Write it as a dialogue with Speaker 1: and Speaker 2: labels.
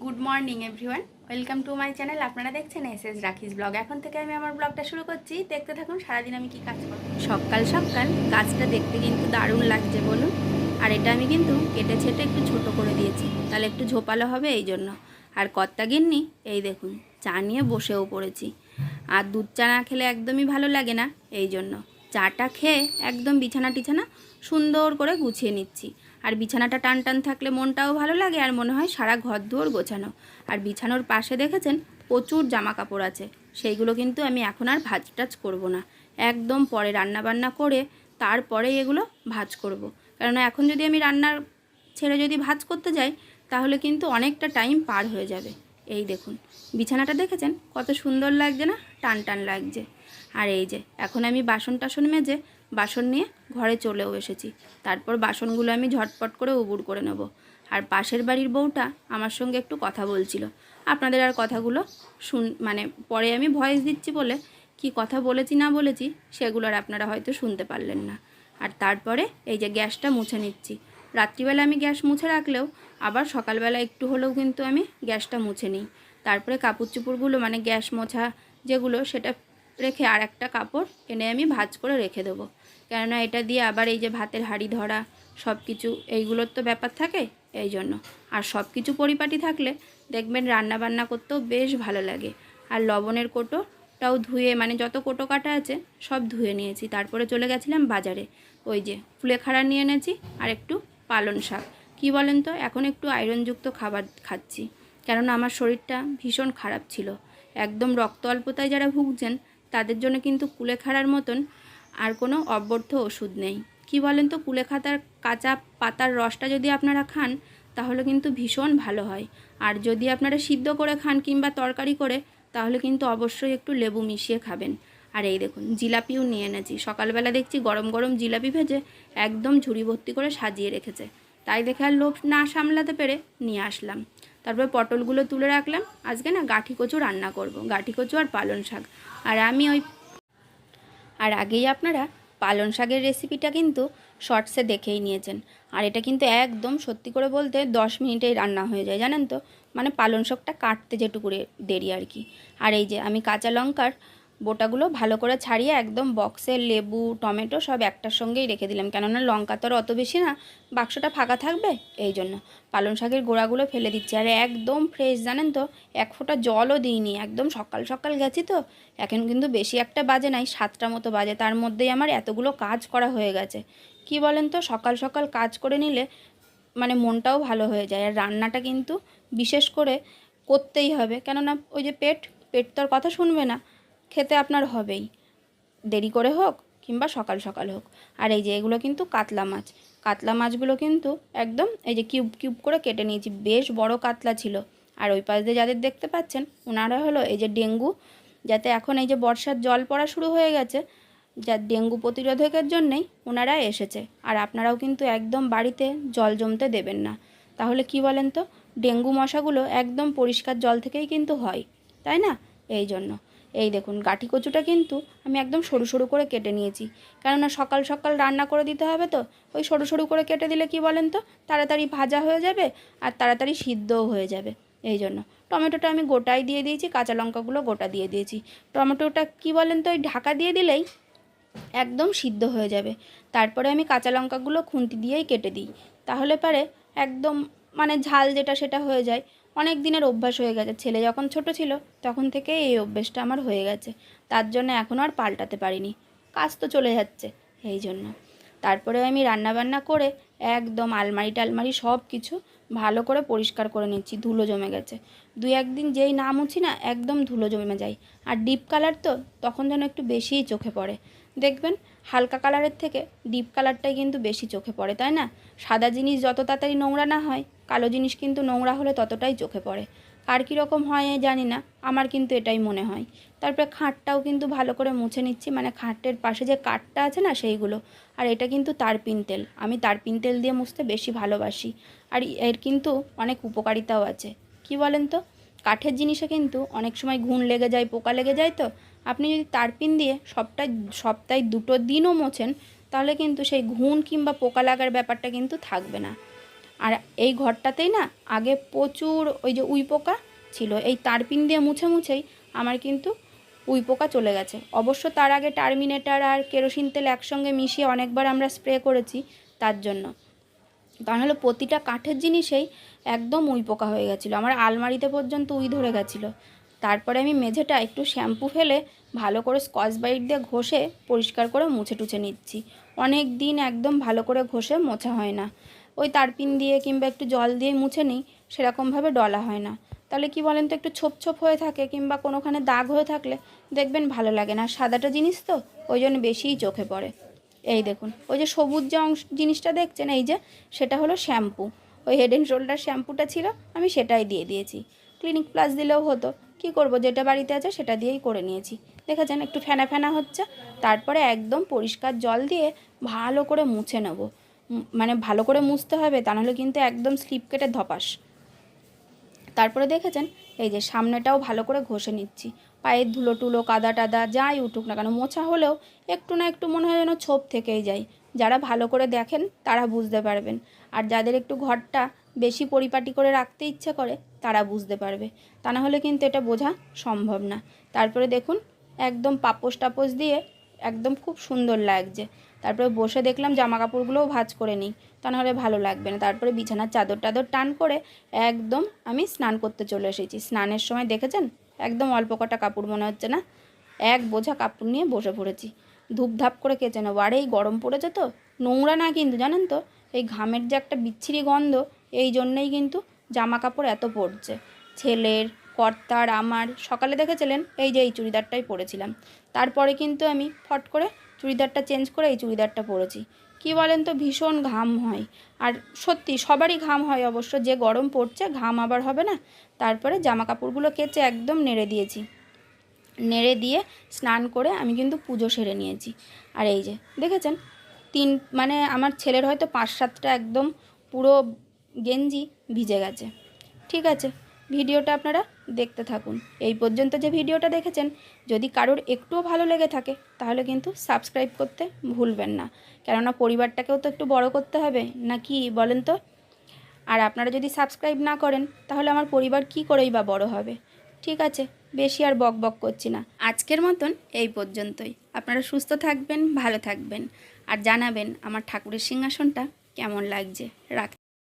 Speaker 1: Good morning everyone, welcome to my channel. আপনারা দেখছেন S রাখিস ব্লগ। এখন থেকে আমি আমার ব্লগটা শুরু করছি। দেখতে থাকুন সারাদিন আমি কি কাজ করব। সকাল সকাল গাছটা দেখতে কিন্তু দারুণ লাগছে বলুন। আর এটা আমি কিন্তু কেটে ছেটে একটু ছোট করে দিয়েছি, তাহলে একটু ঝোপালো হবে এই জন্য। আর কর্তা গিন্নি এই দেখুন চা নিয়ে বসেও পড়েছি। আর দুধ চা না খেলে একদমই ভালো লাগে না, এই জন্য চাটা খেয়ে একদম বিছানা টিছানা সুন্দর করে গুছিয়ে নিচ্ছি। আর বিছানাটা টান টান থাকলে মনটাও ভালো লাগে, আর মনে হয় সারা ঘর দুয়ার গোছানো। আর বিছানোর পাশে দেখেছেন প্রচুর জামা কাপড় আছে, সেইগুলো কিন্তু আমি এখন আর ভাজ টাজ করবো না, একদম পরে রান্না বান্না করে তারপরে এগুলো ভাজ করব। কেননা এখন যদি আমি রান্নার ছেড়ে যদি ভাজ করতে যাই তাহলে কিন্তু অনেকটা টাইম পার হয়ে যাবে। এই দেখুন বিছানাটা দেখেছেন কত সুন্দর লাগছে না, টান টান লাগছে। আর এই যে এখন আমি বাসন টাসন মেজে বাসন নিয়ে ঘরে চলেও এসেছি। তারপর বাসনগুলো আমি ঝটপট করে উবুড় করে নেব। আর পাশের বাড়ির বউটা আমার সঙ্গে একটু কথা বলছিল, আপনাদের আর কথাগুলো মানে পরে আমি ভয়েস দিচ্ছি বলে কি কথা বলেছি না বলেছি সেগুলো আর আপনারা হয়তো শুনতে পারলেন না। আর তারপরে এই যে গ্যাসটা মুছে নিচ্ছি। রাত্রিবেলা আমি গ্যাস মুছে রাখলেও আবার সকালবেলা একটু হলেও কিন্তু আমি গ্যাসটা মুছে নিই। তারপরে কাপড় চোপড়গুলো মানে গ্যাস মোছা যেগুলো সেটা রেখে আর একটা কাপড় এনে আমি ভাঁজ করে রেখে দেবো। কেননা এটা দিয়ে আবার এই যে ভাতের হাঁড়ি ধরা সব কিছু এইগুলোর তো ব্যাপার থাকে, এই জন্য। আর সব কিছু পরিপাটি থাকলে দেখবেন রান্না বান্না করতেও বেশ ভালো লাগে। আর লবণের কোটোটাও ধুয়ে মানে যত কোটো কাটা আছে সব ধুয়ে নিয়েছি। তারপরে চলে গেছিলাম বাজারে, ওই যে কুলেখাড়া নিয়ে এনেছি আর একটু পালং শাক। কী বলেন তো, এখন একটু আয়রনযুক্ত খাবার খাচ্ছি, কেননা আমার শরীরটা ভীষণ খারাপ ছিল। একদম রক্ত অল্পতায় যারা ভুগছেন তাদের জন্য কিন্তু কুলেখাড়ার মতন আর কোনো অব্যর্থ ওষুধ নেই। কি বলেন তো, কুলেখাড়ার কাঁচা পাতার রসটা যদি আপনারা খান তাহলে কিন্তু ভীষণ ভালো হয়। আর যদি আপনারা সিদ্ধ করে খান কিংবা তরকারি করে তাহলে কিন্তু অবশ্যই একটু লেবু মিশিয়ে খাবেন। আর এই দেখুন জিলাপিও নিয়ে এনেছি। সকালবেলা দেখছি গরম গরম জিলাপি ভেজে একদম ঝুড়ি ভর্তি করে সাজিয়ে রেখেছে, তাই দেখে আর লোভ না সামলাতে পেরে নিয়ে আসলাম। তারপর পটলগুলো তুলে রাখলাম। আজকে না গাঠি কচু রান্না করব, গাঠি কচু আর পালং শাক। আর আমি আর আগেই আপনারা পালং শাকের রেসিপিটা কিন্তু শর্টসে দেখেই নিয়েছেন। আর এটা কিন্তু একদম সত্যি করে বলতে 10 মিনিটেই রান্না হয়ে যায়, জানেন তো। মানে পালং শাকটা কাটতে যেটুকু দেরি আর কি। আর এই যে আমি কাঁচা লঙ্কার বোটাগুলো ভালো করে ছাড়িয়ে একদম বক্সে লেবু টমেটো সব একটার সঙ্গেই রেখে দিলাম, কেননা লঙ্কা তো আর অত বেশি না, বাক্সটা ফাঁকা থাকবে এই জন্য। পালং শাকের গোড়াগুলো ফেলে দিচ্ছি। আর একদম ফ্রেশ, জানেন তো, এক ফোঁটা জলও দিইনি, একদম সকাল সকাল গেছি তো। এখন কিন্তু বেশি একটা বাজে নাই, 7টা মতো বাজে, তার মধ্যেই আমার এতগুলো কাজ করা হয়ে গেছে। কি বলেন তো, সকাল সকাল কাজ করে নিলে মানে মনটাও ভালো হয়ে যায়। আর রান্নাটা কিন্তু বিশেষ করে করতেই হবে, কেননা ওই যে পেট পেট তো আর কথা শুনবে না, খেতে আপনার হবেই, দেরি করে হোক কিংবা সকাল সকাল হোক। আর এই যে এগুলো কিন্তু কাতলা মাছ, কাতলা মাছগুলো কিন্তু একদম এই যে কিউব কিউব করে কেটে নিয়েছি, বেশ বড় কাতলা ছিল। আর ওই পাশ দিয়ে যাদের দেখতে পাচ্ছেন ওনারা হলো এই যে ডেঙ্গু, যাতে এখন এই যে বর্ষার জল পড়া শুরু হয়ে গেছে, যা ডেঙ্গু প্রতিরোধকের জন্যেই ওনারা এসেছে। আর আপনারাও কিন্তু একদম বাড়িতে জল জমতে দেবেন না, তাহলে কি বলেন তো, ডেঙ্গু মশাগুলো একদম পরিষ্কার জল থেকেই কিন্তু হয়, তাই না। এই জন্য এই দেখুন গাঠি কচুটা কিন্তু আমি একদম সরু সরু করে কেটে নিয়েছি, কেননা সকাল সকাল রান্না করে দিতে হবে তো। ওই সরু সরু করে কেটে দিলে কি বলেন তো, তাড়াতাড়ি ভাজা হয়ে যাবে আর তাড়াতাড়ি সিদ্ধও হয়ে যাবে, এই জন্য। টমেটোটা আমি গোটাই দিয়ে দিয়েছি, কাঁচা লঙ্কাগুলো গোটা দিয়ে দিয়েছি। টমেটোটা কি বলেন তো, ওই ঢাকা দিয়ে দিলেই একদম সিদ্ধ হয়ে যাবে। তারপরে আমি কাঁচা লঙ্কাগুলো খুন্তি দিয়েই কেটে দিই, তাহলে পারে একদম মানে ঝাল যেটা সেটা হয়ে যায়। অনেক দিনের অভ্যাস হয়ে গেছে, ছেলে যখন ছোট ছিল তখন থেকে এই অভ্যেসটা আমার হয়ে গেছে, তার জন্য এখনও আর পাল্টাতে পারিনি, কাজ তো চলে যাচ্ছে এই জন্য। তারপরে আমি রান্নাবান্না করে একদম আলমারি টালমারি সব কিছু ভালো করে পরিষ্কার করে নিচ্ছি, ধুলো জমে গেছে। 2-1 দিন যেই না মুছি না একদম ধুলো জমে যায়। আর ডিপ কালার তো তখন যেন একটু বেশিই চোখে পড়ে, দেখবেন হালকা কালারের থেকে ডিপ কালারটাই কিন্তু বেশি চোখে পড়ে, তাই না। সাদা জিনিস যত তাড়াতাড়ি নোংরা না হয়, কালো জিনিস কিন্তু নোংরা হলে ততটাই চোখে পড়ে। কার কীরকম হয় জানি না, আমার কিন্তু এটাই মনে হয়। তারপরে খাটটাও কিন্তু ভালো করে মুছে নিচ্ছি, মানে খাটের পাশে যে কাঠটা আছে না সেইগুলো। আর এটা কিন্তু তারপিন তেল, আমি তারপিন তেল দিয়ে মুছতে বেশি ভালোবাসি। আর এর কিন্তু অনেক উপকারিতাও আছে। কি বলেন তো, কাঠের জিনিসে কিন্তু অনেক সময় ঘুণ লেগে যায়, পোকা লেগে যায়, তো আপনি যদি তারপিন দিয়ে সপ্তাহে 2টো দিনও মোছেন তাহলে কিন্তু সেই ঘুণ কিংবা পোকা লাগার ব্যাপারটা কিন্তু থাকবে না। আর এই ঘরটাতেই না আগে প্রচুর ওই যে উই পোকা ছিল, এই তারপিন দিয়ে মুছে মুছেই আমার কিন্তু উই পোকা চলে গেছে। অবশ্য তার আগে টার্মিনেটার আর কেরোসিন তেল একসঙ্গে মিশিয়ে অনেকবার আমরা স্প্রে করেছি তার জন্য, তাহলে প্রতিটা কাঠের জিনিসেই একদম উই পোকা হয়ে গেছিলো, আমার আলমারিতে পর্যন্ত উই ধরে গেছিলো। তারপরে আমি মেঝেটা একটু শ্যাম্পু ফেলে ভালো করে স্কচ ব্রাইট দিয়ে ঘষে পরিষ্কার করে মুছে টুছে নিচ্ছি। অনেক দিন একদম ভালো করে ঘষে মোছা হয় না, ওই তারপিন দিয়ে কিংবা একটু জল দিয়ে মুছে নিই, সেরকমভাবে ডলা হয় না। তাহলে কি বলেন তো, একটু ছোপ ছোপ হয়ে থাকে কিংবা কোনোখানে দাগ হয়ে থাকলে দেখবেন ভালো লাগে না, সাদাটা জিনিস তো ওই জন্য বেশিই চোখে পড়ে। এই দেখুন, ওই যে সবুজ যে জিনিসটা দেখছেন, এই যে সেটা হলো শ্যাম্পু, ওই হেড অ্যান্ড শোল্ডার শ্যাম্পুটা ছিল, আমি সেটাই দিয়ে দিয়েছি। ক্লিনিক প্লাস দিলেও হতো, কি করব, যেটা বাড়িতে আছে সেটা দিয়েই করে নিয়েছি। দেখেছেন একটু ফেনা ফেনা হচ্ছে, তারপরে একদম পরিষ্কার জল দিয়ে ভালো করে মুছে নেব। মানে ভালো করে মুছতে হবে, তা নাহলে কিন্তু একদম স্লিপ কেটে ধপাস। তারপরে দেখেছেন এই যে সামনেটাও ভালো করে ঘষে নিচ্ছি, পায়ের ধুলো টুলো কাদা টাদা যাই উঠুক না কেন, মোছা হলেও একটু না একটু মনে হয় যেন ছোপ থেকেই যায়। যারা ভালো করে দেখেন তারা বুঝতে পারবেন, আর যাদের একটু ঘরটা বেশি পরিপাটি করে রাখতে ইচ্ছে করে তারা বুঝতে পারবে, তা না হলে কিন্তু এটা বোঝা সম্ভব না। তারপরে দেখুন একদম পাপোশ টাপোশ দিয়ে একদম খুব সুন্দর লাগছে। তারপরে বসে দেখলাম জামা কাপড়গুলোও ভাঁজ করে নিই, তা নাহলে ভালো লাগবে না। তারপরে বিছানার চাদর টাদর টান করে একদম আমি স্নান করতে চলে এসেছি। স্নানের সময় দেখেছেন একদম অল্প কটা কাপড় মনে হচ্ছে না, এক বোঝা কাপড় নিয়ে বসে পড়েছি। ধূপধাপ করে কেচে নেবো, আর এই গরম পড়েছে তো, নোংরা না কিন্তু জানেন তো, এই ঘামের যে একটা বিচ্ছিরি গন্ধ, এই জন্যেই কিন্তু জামা কাপড় এত পড়ছে। ছেলের, কর্তার, আমার। সকালে দেখেছিলেন এই যে এই চুড়িদারটাই পরেছিলাম, তারপরে কিন্তু আমি ফট করে চুড়িদারটা চেঞ্জ করে এই চুড়িদারটা পরেছি। কি বলেন তো, ভীষণ ঘাম হয়, আর সত্যি সবারই ঘাম হয় অবশ্য, যে গরম পড়ছে ঘাম আবার হবে না। তারপরে জামা কাপড়গুলো কেচে একদম নেড়ে দিয়েছি, নেড়ে দিয়ে স্নান করে আমি কিন্তু পুজো সেরে নিয়েছি। আর এই যে দেখেছেন মানে আমার ছেলের হয়তো 5-7টা একদম পুরো গেঞ্জি ভিজে গেছে। ঠিক আছে, ভিডিওটা আপনারা দেখতে থাকুন। এই পর্যন্ত যে ভিডিওটা দেখেছেন, যদি কারোর একটুও ভালো লেগে থাকে তাহলে কিন্তু সাবস্ক্রাইব করতে ভুলবেন না, কেননা পরিবারটাকেও তো একটু বড় করতে হবে না, কি বলেন তো। আর আপনারা যদি সাবস্ক্রাইব না করেন তাহলে আমার পরিবার কি করেই বা বড় হবে। ঠিক আছে, বেশি আর বক বক করছি না, আজকের মতন এই পর্যন্তই। আপনারা সুস্থ থাকবেন, ভালো থাকবেন, আর জানাবেন আমার ঠাকুরের সিংহাসনটা কেমন লাগছে। রাখ।